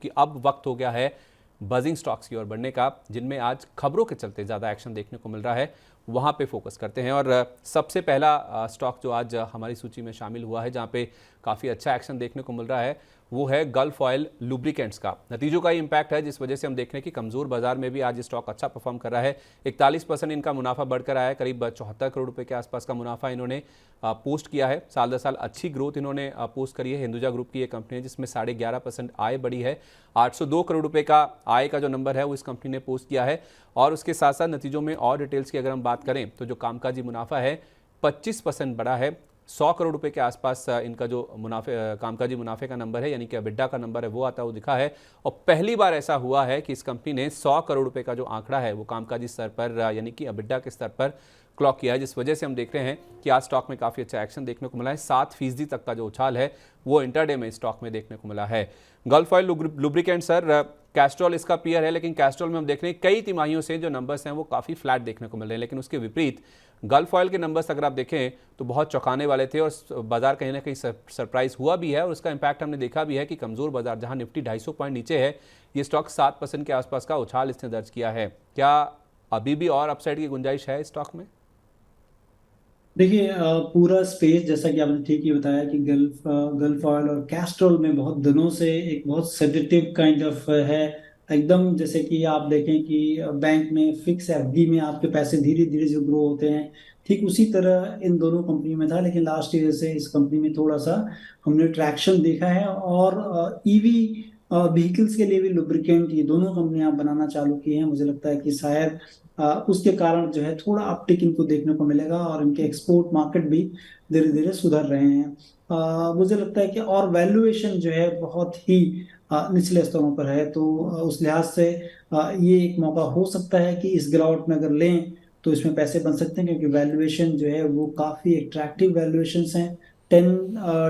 कि अब वक्त हो गया है बजिंग स्टॉक्स की ओर बढ़ने का, जिनमें आज खबरों के चलते ज़्यादा एक्शन देखने को मिल रहा है। वहाँ पे फोकस करते हैं और सबसे पहला स्टॉक जो आज हमारी सूची में शामिल हुआ है, जहाँ पे काफ़ी अच्छा एक्शन देखने को मिल रहा है, वो है गल्फ ऑयल लुब्रिकेंट्स का। नतीजों का ही इम्पैक्ट है, जिस वजह से हम देख रहे हैं कि कमज़ोर बाजार में भी आज स्टॉक अच्छा परफॉर्म कर रहा है। 41% इनका मुनाफा बढ़कर आया है, करीब 74 करोड़ रुपए के आसपास का मुनाफा इन्होंने पोस्ट किया है। साल दर साल अच्छी ग्रोथ इन्होंने पोस्ट करी है। हिंदुजा ग्रुप की ये कंपनी है जिसमें 11.5% आय बढ़ी है। 802 करोड़ रुपए का आय का जो नंबर है वो इस कंपनी ने पोस्ट किया है। और उसके साथ साथ नतीजों में और डिटेल्स की अगर हम बात करें तो जो कामकाजी मुनाफा है 25% बढ़ा है। 100 करोड़ रुपए के आसपास इनका जो कामकाजी मुनाफे का नंबर है, यानी कि अबिड्डा का नंबर है, वो आता हुआ दिखा है। और पहली बार ऐसा हुआ है कि इस कंपनी ने 100 करोड़ रुपए का जो आंकड़ा है वो कामकाजी स्तर पर यानी कि अबिड्डा के स्तर पर क्लॉक किया है, जिस वजह से हम देख रहे हैं कि आज स्टॉक में काफ़ी अच्छा एक्शन देखने को मिला है। 7% तक का जो उछाल है वो इंटरडे में स्टॉक में देखने को मिला है। Gulf oil lubricant sir, Castrol इसका पीयर है, लेकिन कैस्ट्रॉल में हम देख रहे हैं कई तिमाहियों से जो नंबर्स हैं वो काफ़ी फ्लैट देखने को मिल रहे हैं। लेकिन उसके विपरीत गल्फ ऑयल के नंबर्स अगर आप देखें तो बहुत चौंकाने वाले थे और बाजार कहीं ना कहीं सरप्राइज हुआ भी है। और उसका इंपैक्ट हमने देखा भी है कि कमज़ोर बाजार जहां निफ्टी 250 पॉइंट नीचे है, ये स्टॉक 7% के आसपास का उछाल इसने दर्ज किया है। क्या अभी भी और अपसाइड की गुंजाइश है स्टॉक में? देखिए, पूरा स्पेस जैसा कि आपने ठीक ही बताया कि गल्फ ऑयल और कैस्ट्रोल में बहुत दिनों से एक बहुत सेडेटिव काइंड ऑफ है। एकदम जैसे कि आप देखें कि बैंक में फिक्स एफडी में आपके पैसे धीरे धीरे जो ग्रो होते हैं, ठीक उसी तरह इन दोनों कंपनी में था। लेकिन लास्ट ईयर से इस कंपनी में थोड़ा सा हमने ट्रैक्शन देखा है। और ईवी व्हीकल्स के लिए भी लुब्रिकेंट ये दोनों कंपनियां बनाना चालू की हैं। मुझे लगता है कि शायद उसके कारण जो है थोड़ा अपटिक इनको देखने को मिलेगा और इनके एक्सपोर्ट मार्केट भी धीरे धीरे सुधर रहे हैं। मुझे लगता है कि और वैल्यूएशन जो है बहुत ही निचले स्तरों पर है। तो उस लिहाज से ये एक मौका हो सकता है कि इस गिरावट में अगर लें तो इसमें पैसे बन सकते हैं, क्योंकि वैल्यूएशन जो है वो काफी अट्रैक्टिव वैल्यूएशन हैं। 10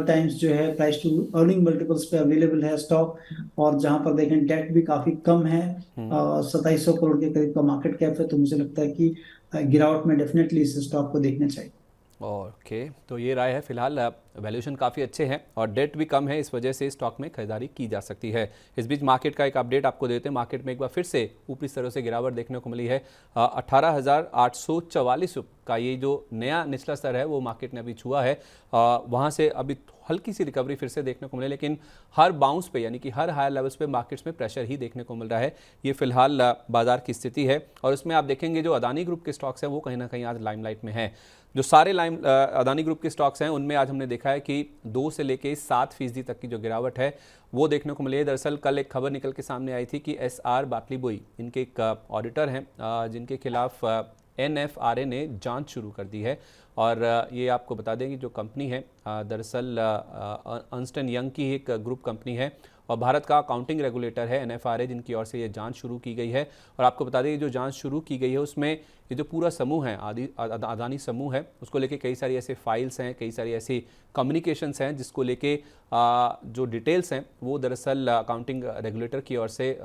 टाइम्स जो है प्राइस टू अर्निंग मल्टीपल्स पे अवेलेबल है स्टॉक। और जहां पर देखें डेट भी काफी कम है, 2700 करोड़ के करीब का मार्केट कैप है। तो मुझे लगता है कि गिरावट में डेफिनेटली इस स्टॉक को देखना चाहिए। ओके, तो ये राय है। फिलहाल वैल्यूएशन काफ़ी अच्छे हैं और डेट भी कम है, इस वजह से स्टॉक में खरीदारी की जा सकती है। इस बीच मार्केट का एक अपडेट आपको देते हैं। मार्केट में एक बार फिर से ऊपरी स्तरों से गिरावट देखने को मिली है। 18,844 का ये जो नया निचला स्तर है वो मार्केट ने अभी छुआ है। वहाँ से अभी हल्की सी रिकवरी फिर से देखने को मिले, लेकिन हर बाउंस पे यानी कि हर हायर लेवल्स पे मार्केट्स में प्रेशर ही देखने को मिल रहा है। ये फिलहाल बाजार की स्थिति है। और इसमें आप देखेंगे जो अदानी ग्रुप के स्टॉक्स हैं वो कहीं ना कहीं आज लाइमलाइट में है। जो सारे अदानी ग्रुप के स्टॉक्स हैं उनमें आज हमने देखा है कि 2 से लेके 7% तक की जो गिरावट है वो देखने को मिली है। दरअसल कल एक खबर निकल के सामने आई थी कि SR बाटलीबोई, इनके एक ऑडिटर हैं जिनके खिलाफ NFRA ने जांच शुरू कर दी है। और ये आपको बता दें कि जो कंपनी है दरअसल अर्न्स्ट एंड यंग की एक ग्रुप कंपनी है और भारत का अकाउंटिंग रेगुलेटर है NFRA, जिनकी ओर से ये जांच शुरू की गई है। और आपको बता दें जो जांच शुरू की गई है उसमें ये जो पूरा समूह है अदानी समूह है, उसको लेके कई सारी ऐसे फाइल्स हैं, कई सारी ऐसी कम्युनिकेशंस हैं जिसको लेके जो डिटेल्स हैं वो दरअसल अकाउंटिंग रेगुलेटर की ओर से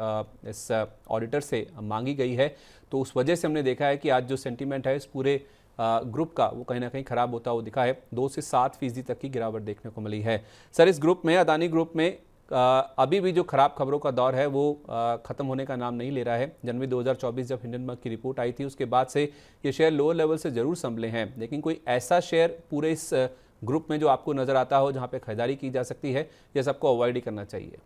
इस ऑडिटर से मांगी गई है। तो उस वजह से हमने देखा है कि आज जो सेंटीमेंट है इस पूरे ग्रुप का वो कहीं ना कहीं खराब होता हुआ दिखा है। 2 से 7% तक की गिरावट देखने को मिली है। सर, इस ग्रुप में अदानी ग्रुप में अभी भी जो खराब खबरों का दौर है वो खत्म होने का नाम नहीं ले रहा है। जनवरी 2024 जब हिंडनबर्ग की रिपोर्ट आई थी उसके बाद से ये शेयर लोअर लेवल से जरूर संभले हैं, लेकिन कोई ऐसा शेयर पूरे इस ग्रुप में जो आपको नजर आता हो जहां पे खरीदारी की जा सकती है, या सबको अवॉइड ही करना चाहिए?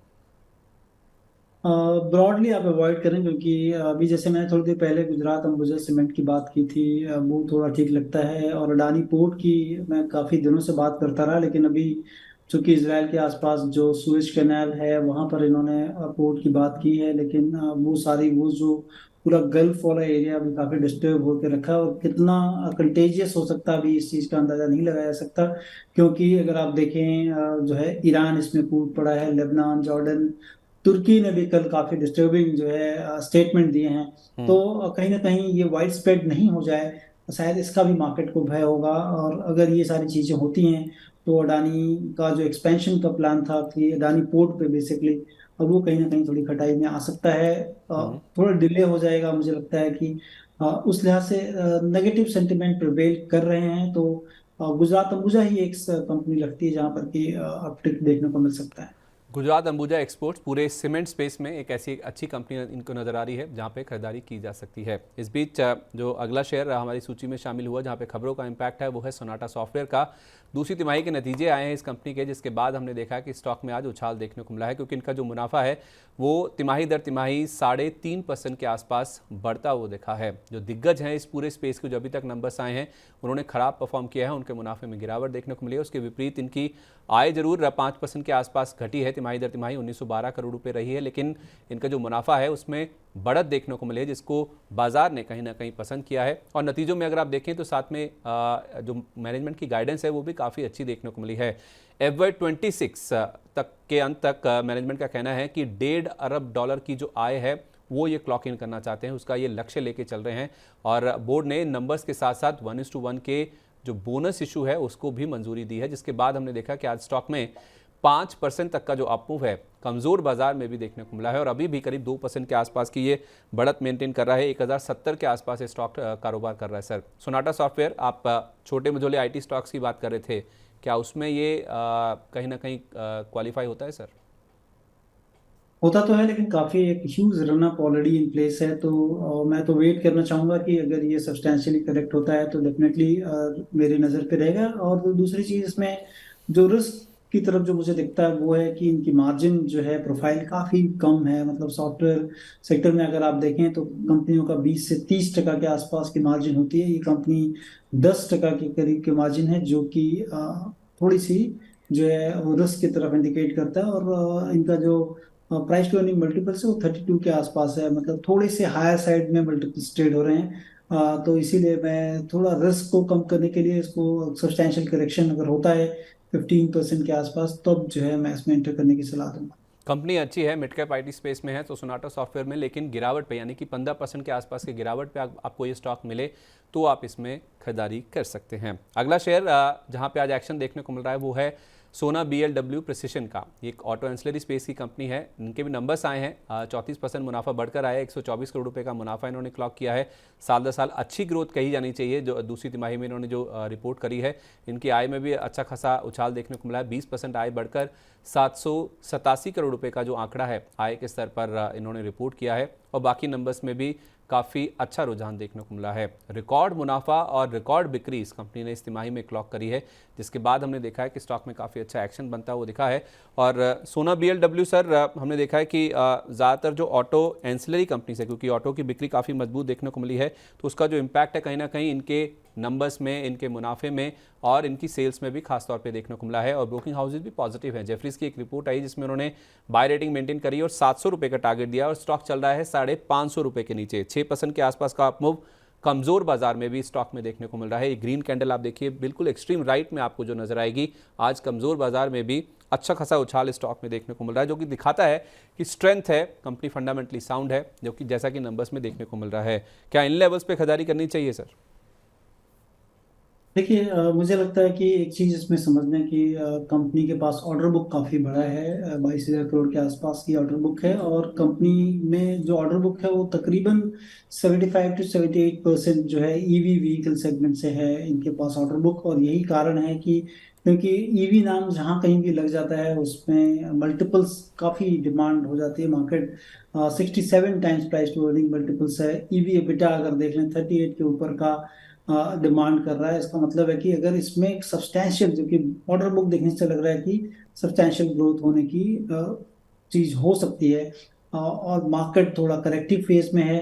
ब्रॉडली आप अवॉइड करें, क्योंकि अभी जैसे मैंने थोड़ी देर पहले गुजरात अंबुजा सीमेंट की बात की थी, वो थोड़ा ठीक लगता है। और अडानी पोर्ट की मैं काफ़ी दिनों से बात करता रहा, लेकिन अभी चूंकि इसराइल के आसपास जो सुएज कैनाल है वहां पर इन्होंने पोर्ट की बात की है। लेकिन वो जो पूरा गल्फ वाला एरिया भी काफ़ी डिस्टर्ब होकर रखा है। और कितना कंटेजियस हो सकता है अभी इस चीज़ का अंदाजा नहीं लगाया जा सकता। क्योंकि अगर आप देखें, जो है ईरान इसमें कूद पड़ा है, लेबनान, जॉर्डन, तुर्की ने भी कल काफी डिस्टर्बिंग जो है स्टेटमेंट दिए हैं। तो कहीं ना कहीं ये वाइड स्प्रेड नहीं हो जाए, शायद इसका भी मार्केट को भय होगा। और अगर ये सारी चीजें होती हैं तो अडानी का जो एक्सपेंशन का प्लान था कि अडानी पोर्ट पे बेसिकली, अब वो कहीं ना कहीं थोड़ी खटाई में आ सकता है। थोड़ा डिले हो जाएगा। मुझे लगता है कि उस लिहाज से नेगेटिव सेंटिमेंट प्रिवेल कर रहे हैं। तो गुजरात अंबुजा ही एक कंपनी लगती है जहां पर कि अपटिक देखने को मिल सकता है। गुजरात अंबुजा एक्सपोर्ट्स पूरे सीमेंट स्पेस में एक ऐसी अच्छी कंपनी इनको नजर आ रही है जहां पे खरीदारी की जा सकती है। इस बीच जो अगला शेयर हमारी सूची में शामिल हुआ जहां पे खबरों का इम्पैक्ट है वो है सोनाटा सॉफ्टवेयर का। दूसरी तिमाही के नतीजे आए हैं इस कंपनी के, जिसके बाद हमने देखा कि स्टॉक में आज उछाल देखने को मिला है, क्योंकि इनका जो मुनाफा है वो तिमाही दर तिमाही 3.5% के आसपास बढ़ता हुआ दिखा है। जो दिग्गज हैं इस पूरे स्पेस के जो अभी तक नंबर्स आए हैं उन्होंने खराब परफॉर्म किया है, उनके मुनाफे में गिरावट देखने को मिली है। उसके विपरीत इनकी आय जरूर 5% के आसपास घटी है, तिमाही दर तिमाही 1912 करोड़ रुपए रही है, लेकिन इनका जो मुनाफा है उसमें बढ़त देखने को मिली है, जिसको बाजार ने कहीं ना कहीं पसंद किया है। और नतीजों में अगर आप देखें तो साथ में जो मैनेजमेंट की गाइडेंस है वो भी काफ़ी अच्छी देखने को मिली है। FY26 तक के अंत तक मैनेजमेंट का कहना है कि $1.5 अरब की जो आय है वो ये क्लॉक इन करना चाहते हैं, उसका ये लक्ष्य लेके चल रहे हैं। और बोर्ड ने नंबर्स के साथ साथ 1:1 के जो बोनस इशू है उसको भी मंजूरी दी है, जिसके बाद हमने देखा कि आज स्टॉक में 5% तक का जो अपमूव है कमजोर बाजार में भी देखने को मिला है और अभी भी करीब 2% के आसपास की ये बढ़त मेंटेन कर रहा है। 1070 के आसपास ये स्टॉक कारोबार कर रहा है। सर, सोनाटा सॉफ्टवेयर, आप छोटे मझोले IT स्टॉक्स की बात कर रहे थे, क्या उसमें ये कहीं ना कहीं क्वालिफाई होता है सर? होता तो है, लेकिन काफी एक huge run up already in place है, तो मैं तो वेट करना चाहूंगा कि अगर ये सब्सटेंशियली करेक्ट होता है तो डेफिनेटली मेरी नजर पे रहेगा। और दूसरी चीज इसमें जो रिस्क की तरफ जो मुझे दिखता है वो है कि इनकी मार्जिन जो है प्रोफाइल काफी कम है। मतलब सॉफ्टवेयर सेक्टर में अगर आप देखें तो कंपनियों का 20 से 30% के आसपास की मार्जिन होती है, ये कंपनी 10% के करीब की मार्जिन है, जो कि थोड़ी सी जो है वो रिस्क की तरफ इंडिकेट करता है। और इनका जो प्राइस टू अर्निंग मल्टीपल्स है वो 32 के आसपास है, मतलब थोड़े से हायर साइड में मल्टीपल्स ट्रेड हो रहे हैं। तो इसीलिए मैं थोड़ा रिस्क को कम करने के लिए इसको सब्सटैंशियल करेक्शन अगर होता है 15% के आसपास, तब जो है मैं इसमें एंटर करने की सलाह दूंगा। कंपनी अच्छी है, मिड कैप IT स्पेस में है तो सोनाटा सॉफ्टवेयर में, लेकिन गिरावट पे यानी कि 15% के आसपास की गिरावट पे आपको ये स्टॉक मिले तो आप इसमें खरीदारी कर सकते हैं। अगला शेयर जहां पे आज एक्शन देखने को मिल रहा है वो है सोना BLW प्रिसिशन का। ये एक ऑटो एंसिलरी स्पेस की कंपनी है, इनके भी नंबर्स आए हैं। 34% मुनाफा बढ़कर आया है, 124 करोड़ रुपए का मुनाफा इन्होंने क्लॉक किया है। साल दर साल अच्छी ग्रोथ कही जानी चाहिए। जो दूसरी तिमाही में इन्होंने जो रिपोर्ट करी है, इनकी आय में भी अच्छा खासा उछाल देखने को मिला है। 20% आय बढ़कर 787 करोड़ रुपए का जो आंकड़ा है आय के स्तर पर इन्होंने रिपोर्ट किया है। और बाकी नंबर्स में भी काफ़ी अच्छा रुझान देखने को मिला है। रिकॉर्ड मुनाफा और रिकॉर्ड बिक्री इस कंपनी ने इस तिमाही में क्लॉक करी है, जिसके बाद हमने देखा है कि स्टॉक में काफ़ी अच्छा एक्शन बनता हुआ दिखा है। और सोना BLW सर, हमने देखा है कि ज़्यादातर जो ऑटो एंसिलरी कंपनीज है, क्योंकि ऑटो की बिक्री काफ़ी मजबूत देखने को मिली है, तो उसका जो इम्पैक्ट है कहीं ना कहीं इनके नंबर्स में, इनके मुनाफे में और इनकी सेल्स में भी खास तौर पे देखने को मिला है। और ब्रोकिंग हाउसेज भी पॉजिटिव हैं। जेफरीज की एक रिपोर्ट आई जिसमें उन्होंने बाय रेटिंग मेंटेन करी और 700 रुपये का टारगेट दिया और स्टॉक चल रहा है 550 रुपये के नीचे। 6% के आसपास का अपमूव कमजोर बाजार में भी स्टॉक में देखने को मिल रहा है। ये ग्रीन कैंडल आप देखिए बिल्कुल एक्सट्रीम राइट में आपको जो नजर आएगी, आज कमजोर बाजार में भी अच्छा खासा उछाल स्टॉक में देखने को मिल रहा है, जो कि दिखाता है कि स्ट्रेंथ है, कंपनी फंडामेंटली साउंड है, जो कि जैसा कि नंबर्स में देखने को मिल रहा है। क्या इन लेवल्स पे खरीदारी करनी चाहिए सर? देखिए, मुझे लगता है कि एक चीज इसमें समझने की, कंपनी के पास ऑर्डर बुक काफी बड़ा है, 22,000 करोड़ के आसपास की ऑर्डर बुक है। और कंपनी में जो ऑर्डर बुक है वो तकरीबन 75 से 78% जो है ईवी व्हीकल सेगमेंट से है इनके पास ऑर्डर बुक। और यही कारण है कि क्योंकि ईवी नाम जहाँ कहीं भी लग जाता है उसमें मल्टीपल्स काफी डिमांड हो जाती है। Market 67 times price to earning multiples है। ईवी एबिटा अगर देख लें 38 के ऊपर का डिमांड कर रहा है। इसका मतलब है कि अगर इसमें एक सब्सटैंशियल, जो कि ऑर्डर बुक देखने से लग रहा है कि सब्सटैंशियल ग्रोथ होने की चीज हो सकती है। और मार्केट थोड़ा करेक्टिव फेज में है।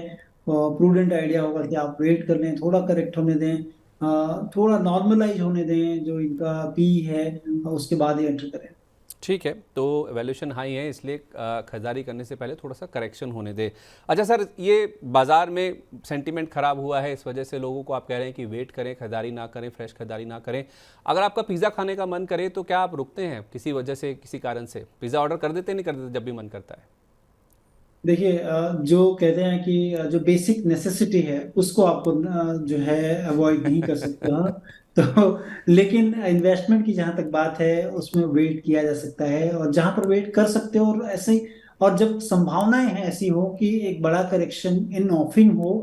प्रूडेंट आइडिया होगा कि आप वेट कर लें, थोड़ा करेक्ट होने दें, थोड़ा नॉर्मलाइज होने दें जो इनका पी है, उसके बाद ही एंटर करें। ठीक है, तो वैल्यूएशन हाई है इसलिए खरीदारी करने से पहले थोड़ा सा करेक्शन होने दे। अच्छा सर, ये बाजार में सेंटीमेंट खराब हुआ है, इस वजह से लोगों को आप कह रहे हैं कि वेट करें, खरीदारी ना करें, फ्रेश खरीदारी ना करें। अगर आपका पिज़्ज़ा खाने का मन करे तो क्या आप रुकते हैं किसी वजह से, किसी कारण से? पिज़्ज़ा ऑर्डर कर देते नहीं कर देते जब भी मन करता है? देखिए, जो कहते हैं कि जो बेसिक नेसेसिटी है उसको आपको जो है अवॉइड नहीं कर सकते हो। तो लेकिन इन्वेस्टमेंट की जहां तक बात है उसमें वेट किया जा सकता है, और जहां पर वेट कर सकते हो और ऐसे ही, और जब संभावनाएं हैं ऐसी हो कि एक बड़ा करेक्शन इन ऑफिंग हो,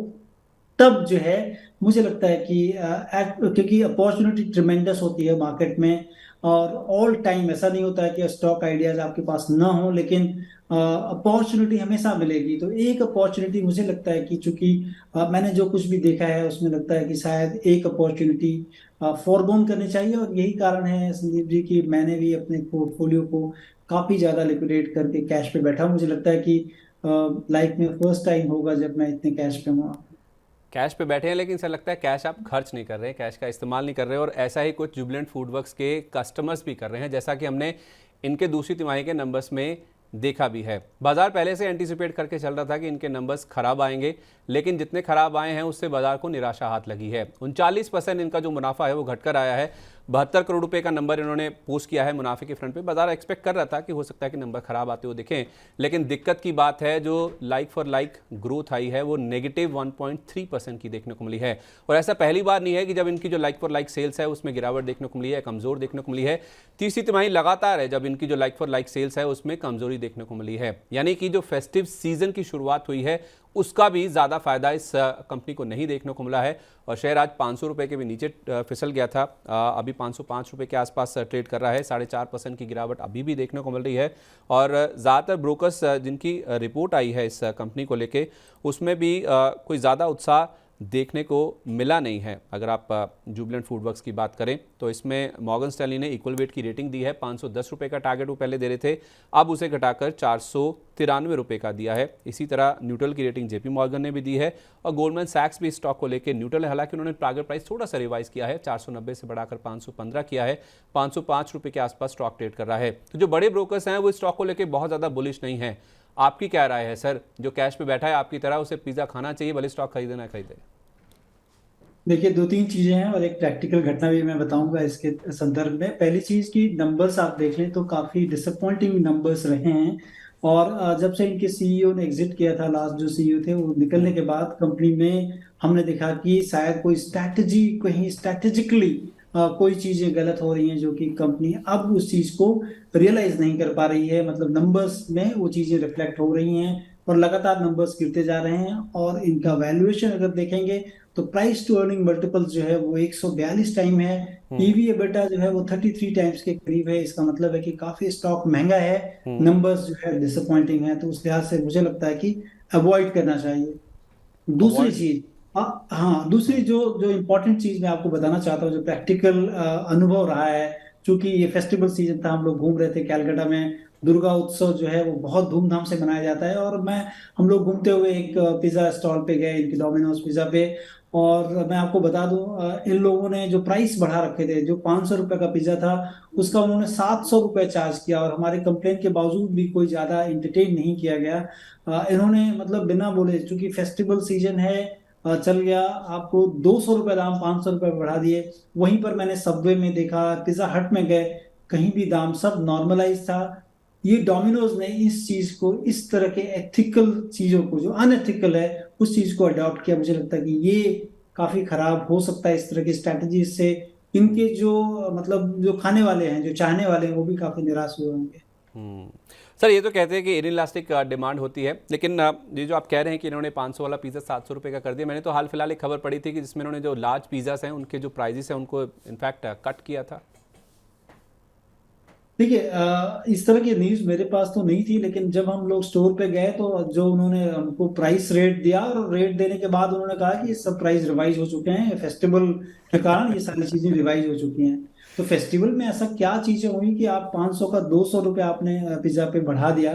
तब जो है मुझे लगता है कि क्योंकि अपॉर्चुनिटी ट्रिमेंडस होती है मार्केट में। और ऑल टाइम ऐसा नहीं होता है कि स्टॉक आइडियाज आपके पास ना हो, लेकिन अपॉर्चुनिटी हमेशा मिलेगी। तो एक अपॉर्चुनिटी मुझे लगता है कि चूंकि मैंने जो कुछ भी देखा है उसमें लगता है कि शायद एक अपॉर्चुनिटी फॉरगोन करनी चाहिए, और यही कारण है संदीप जी कि मैंने भी अपने पोर्टफोलियो को काफी ज्यादा लिक्विडेट करके कैश पे बैठा हूं। मुझे लगता है कि लाइफ में फर्स्ट टाइम होगा जब मैं इतने कैश पे हूँ। कैश पे बैठे हैं, लेकिन सर लगता है कैश आप खर्च नहीं कर रहे हैं, कैश का इस्तेमाल नहीं कर रहे हैं, और ऐसा ही कुछ जुबिलेंट फूडवर्क्स के कस्टमर्स भी कर रहे हैं, जैसा कि हमने इनके दूसरी तिमाही के नंबर्स में देखा भी है। बाजार पहले से एंटीसिपेट करके चल रहा था कि इनके नंबर्स खराब आएंगे, लेकिन जितने खराब आए हैं उससे बाजार को निराशा हाथ लगी है। 39% इनका जो मुनाफा है वो घटकर आया है। 72 करोड़ रुपए का नंबर इन्होंने पोस्ट किया है मुनाफे के फ्रंट पे। बाजार एक्सपेक्ट कर रहा था कि हो सकता है कि नंबर खराब आते हुए दिखें, लेकिन दिक्कत की बात है जो लाइक फॉर लाइक ग्रोथ आई है वो नेगेटिव 1.3% की देखने को मिली है। और ऐसा पहली बार नहीं है कि जब इनकी जो लाइक फॉर लाइक सेल्स है उसमें गिरावट देखने को मिली है, कमजोर देखने को मिली है। तीसरी तिमाही लगातार है जब इनकी जो लाइक फॉर लाइक सेल्स है उसमें कमजोरी देखने को मिली है। यानी कि जो फेस्टिव सीजन की शुरुआत हुई है उसका भी ज़्यादा फायदा इस कंपनी को नहीं देखने को मिला है। और शेयर आज 500 रुपये के भी नीचे फिसल गया था, अभी 505 रुपये के आसपास ट्रेड कर रहा है। 4.5% की गिरावट अभी भी देखने को मिल रही है। और ज़्यादातर ब्रोकर्स जिनकी रिपोर्ट आई है इस कंपनी को लेके उसमें भी कोई ज़्यादा उत्साह देखने को मिला नहीं है। अगर आप जुबिलेंट फूडवर्क्स की बात करें तो इसमें मॉर्गन स्टैनली ने इक्वल वेट की रेटिंग दी है। 510 रुपये का टारगेट वो पहले दे रहे थे, अब उसे घटाकर 493 रुपये का दिया है। इसी तरह न्यूट्रल की रेटिंग जेपी मॉर्गन ने भी दी है, और गोल्डमैन सैक्स भी स्टॉक को लेकर न्यूट्रल है। हालांकि उन्होंने टारगेट प्राइस थोड़ा सा रिवाइज किया है, 490 से बढ़ाकर 515 किया है। 505 रुपये के आसपास स्टॉक ट्रेड कर रहा है। तो जो बड़े ब्रोकर्स हैं वो स्टॉक को लेकर बहुत ज़्यादा बुलिश नहीं है। आपकी क्या राय है सर? जो कैश पे बैठा है आपकी तरह, उसे पिज्ज़ा खाना चाहिए भले स्टॉक खरीदे ना खरीदे? देखिए, दो तीन चीजें हैं और एक प्रैक्टिकल घटना भी मैं बताऊंगा इसके संदर्भ में। पहली चीज की नंबर्स आप देख लें तो काफी डिसअपॉइंटिंग नंबर्स रहे हैं। और जब से इनके सीईओ ने एग्जिट किया था, लास्ट जो सीईओ थे वो निकलने के बाद कंपनी में हमने देखा कि शायद कोई स्ट्रैटेजी, कहीं स्ट्रैटेजिकली कोई चीजें गलत हो रही हैं, जो कि कंपनी अब उस चीज को रियलाइज नहीं कर पा रही है। मतलब नंबर्स में वो चीजें रिफ्लेक्ट हो रही हैं और लगातार नंबर्स गिरते जा रहे हैं। और इनका वैल्यूएशन अगर देखेंगे तो प्राइस टू अर्निंग मल्टीपल जो है वो 142 टाइम है। ईवी एबिटा जो है वो 33 टाइम्स के करीब है। इसका मतलब है कि काफी स्टॉक महंगा है, नंबर्स जो है डिसअपॉइंटिंग है। तो उस लिहाज से मुझे लगता है कि अवॉइड करना चाहिए। दूसरी अवॉइड। चीज, हाँ, दूसरी जो जो इम्पोर्टेंट चीज मैं आपको बताना चाहता हूँ, जो प्रैक्टिकल अनुभव रहा है। क्योंकि ये फेस्टिवल सीजन था, हम लोग घूम रहे थे कैलकाटा में। दुर्गा उत्सव जो है वो बहुत धूमधाम से मनाया जाता है। और हम लोग घूमते हुए एक पिज्जा स्टॉल पे गए, इनकी डोमिनोज पिज्जा पे। और मैं आपको बता दूं, इन लोगों ने जो प्राइस बढ़ा रखे थे, जो 500 रुपए का पिज्जा था उसका उन्होंने 700 रुपए चार्ज किया। और हमारे कंप्लेन के बावजूद भी कोई ज्यादा इंटरटेन नहीं किया गया। इन्होंने मतलब बिना बोले, चूंकि फेस्टिवल सीजन है, चल गया, आपको 200 रुपए दाम 500 रुपए बढ़ा दिए। वहीं पर मैंने सबवे में देखा, पिज्जा हट में गए, कहीं भी दाम सब नॉर्मलाइज था। ये डोमिनोज ने इस चीज को, इस तरह के एथिकल चीजों को, जो अनएथिकल है उस चीज को अडॉप्ट किया। मुझे लगता है कि ये काफी खराब हो सकता है इस तरह की स्ट्रैटेजी से। इनके जो मतलब जो खाने वाले हैं, जो चाहने वाले हैं, वो भी काफी निराश हुए होंगे। सर ये तो कहते हैं कि इनइलास्टिक डिमांड होती है, लेकिन ये जो आप कह रहे हैं कि इन्होंने 500 वाला पिज़्ज़ा 700 रुपये का कर दिया, मैंने तो हाल फिलहाल एक खबर पड़ी थी कि जिसमें इन्होंने जो लार्ज पिज़्ज़ास हैं उनके जो प्राइजेस हैं उनको इनफैक्ट कट किया था। देखिए, इस तरह की न्यूज मेरे पास तो नहीं थी, लेकिन जब हम लोग स्टोर पे गए तो जो उन्होंने हमको प्राइस रेट दिया, और रेट देने के बाद उन्होंने कहा कि ये सब प्राइस रिवाइज हो चुके हैं, फेस्टिवल के कारण ये सारी चीजें रिवाइज हो चुकी हैं। तो फेस्टिवल में ऐसा क्या चीजें हुई कि आप 500 का 200 रुपये आपने पिज्जा पे बढ़ा दिया।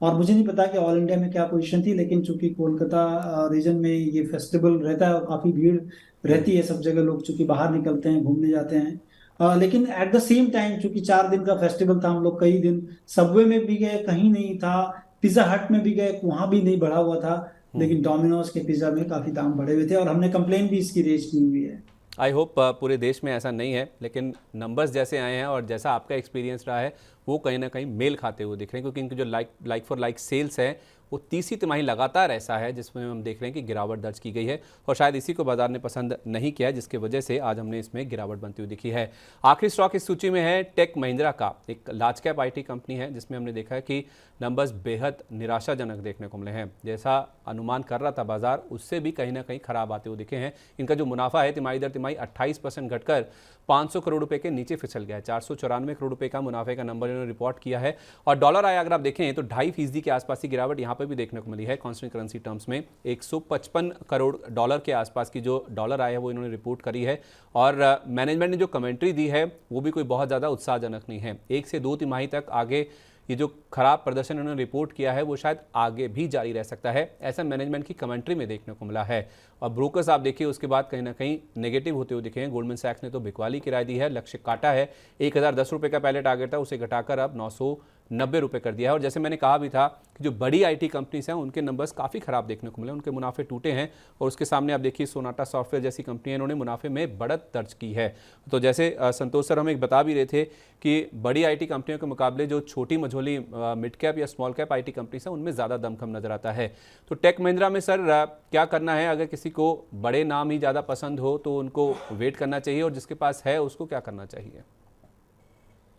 और मुझे नहीं पता कि ऑल इंडिया में क्या पोजीशन थी, लेकिन चूंकि कोलकाता रीजन में ये फेस्टिवल रहता है और काफी भीड़ रहती है सब जगह, लोग चूंकि बाहर निकलते हैं, घूमने जाते हैं। लेकिन एट द सेम टाइम, चूंकि 4 दिन का फेस्टिवल था, हम लोग कई दिन सबवे में भी गए, कहीं नहीं था। पिज्जा हट में भी गए, वहां भी नहीं बढ़ा हुआ था। लेकिन डोमिनोज के पिज्जा में काफी दाम बढ़े हुए थे, और हमने कंप्लेन भी इसकी रेज की हुई है। आई होप पूरे देश में ऐसा नहीं है, लेकिन नंबर्स जैसे आए हैं और जैसा आपका एक्सपीरियंस रहा है वो कहीं ना कहीं मेल खाते हुए दिख रहे हैं, क्योंकि इनकी जो लाइक फॉर लाइक सेल्स है वो तीसरी तिमाही लगातार ऐसा है जिसमें हम देख रहे हैं कि गिरावट दर्ज की गई है और शायद इसी को बाजार ने पसंद नहीं किया, जिसकी वजह से आज हमने इसमें गिरावट बनती हुई दिखी है। आखिरी स्टॉक इस सूची में है टेक महिंद्रा का, एक लार्ज कैप IT कंपनी है जिसमें हमने देखा है कि नंबर्स बेहद निराशाजनक देखने को मिले हैं। जैसा अनुमान कर रहा था बाजार, उससे भी कहीं ना कहीं खराब आते हुए दिखे हैं। इनका जो मुनाफा है तिमाही दर तिमाही 28% घटकर 500 करोड़ रुपए के नीचे फिसल गया है। 494 करोड़ रुपए का मुनाफे का नंबर इन्होंने रिपोर्ट किया है और डॉलर आया अगर आप देखें तो 2.5% के आसपास की गिरावट यहाँ पर भी देखने को मिली है। कांस्टेंट करेंसी टर्म्स में 155 करोड़ डॉलर के आसपास की जो डॉलर आया है वो इन्होंने रिपोर्ट करी है और मैनेजमेंट ने जो कमेंट्री दी है वो भी कोई बहुत ज़्यादा उत्साहजनक नहीं है। 1 से 2 तिमाही तक आगे ये जो खराब प्रदर्शन उन्होंने रिपोर्ट किया है वो शायद आगे भी जारी रह सकता है, ऐसा मैनेजमेंट की कमेंट्री में देखने को मिला है। और ब्रोकर्स आप देखिए उसके बाद कहीं ना कहीं नेगेटिव होते हुए दिखे हैं। गोल्डमैन सैक्स ने तो बिकवाली की राय दी है, लक्ष्य काटा है। 1010 रुपये का पहले टारगेट था, उसे घटाकर अब 990 रुपये कर दिया है। और जैसे मैंने कहा भी था कि जो बड़ी IT कंपनीज हैं उनके नंबर्स काफ़ी खराब देखने को मिले, उनके मुनाफे टूटे हैं। और उसके सामने आप देखिए सोनाटा सॉफ्टवेयर जैसी कंपनियां इन्होंने मुनाफे में बढ़त दर्ज की है। तो जैसे संतोष सर हमें बता भी रहे थे कि बड़ी IT कंपनियों के मुकाबले जो छोटी मझोली मिड कैप या स्मॉल कैप IT कंपनीज हैं उनमें ज़्यादा दमखम नजर आता है। तो टेक महिंद्रा में सर क्या करना है? अगर किसी को बड़े नाम ही ज़्यादा पसंद हो तो उनको वेट करना चाहिए और जिसके पास है उसको क्या करना चाहिए?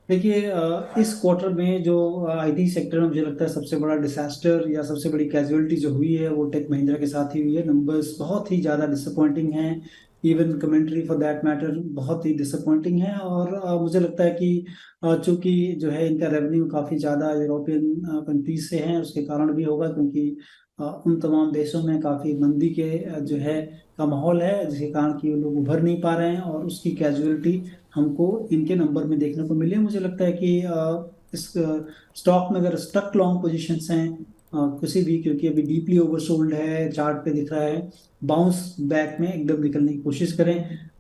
देखिए, इस क्वार्टर में जो IT सेक्टर में मुझे लगता है सबसे बड़ा डिसास्टर या सबसे बड़ी कैजुअलिटी जो हुई है वो टेक महिंद्रा के साथ ही हुई है। नंबर्स बहुत ही ज़्यादा डिसअपॉइंटिंग हैं, even commentary for that matter बहुत ही डिसअपॉइंटिंग है। और मुझे लगता है कि चूंकि जो है इनका रेवेन्यू काफ़ी ज़्यादा यूरोपियन कंट्रीज से है, उसके कारण भी होगा क्योंकि उन तमाम देशों में काफ़ी मंदी के जो है का माहौल है, जिसके कारण कि वो लोग उभर नहीं पा रहे हैं और उसकी कैजुअलिटी हमको इनके नंबर में देखने को मिले। मुझे लगता है कि इस स्टॉक में अगर स्टक लॉन्ग पोजीशंस हैं किसी भी, क्योंकि अभी डीपली ओवरसोल्ड है, चार्ट पे दिख रहा है, बाउंस बैक में एकदम निकलने की कोशिश करें।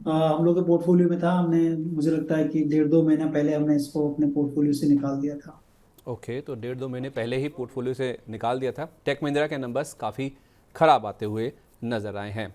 हम लोग के पोर्टफोलियो में था, हमने मुझे लगता है कि 1.5-2 महीना पहले हमने इसको अपने पोर्टफोलियो से निकाल दिया था। ओके, तो 1.5-2 महीने पहले ही पोर्टफोलियो से निकाल दिया था। टेक महिंद्रा के नंबर्स काफ़ी खराब आते हुए नजर आए हैं।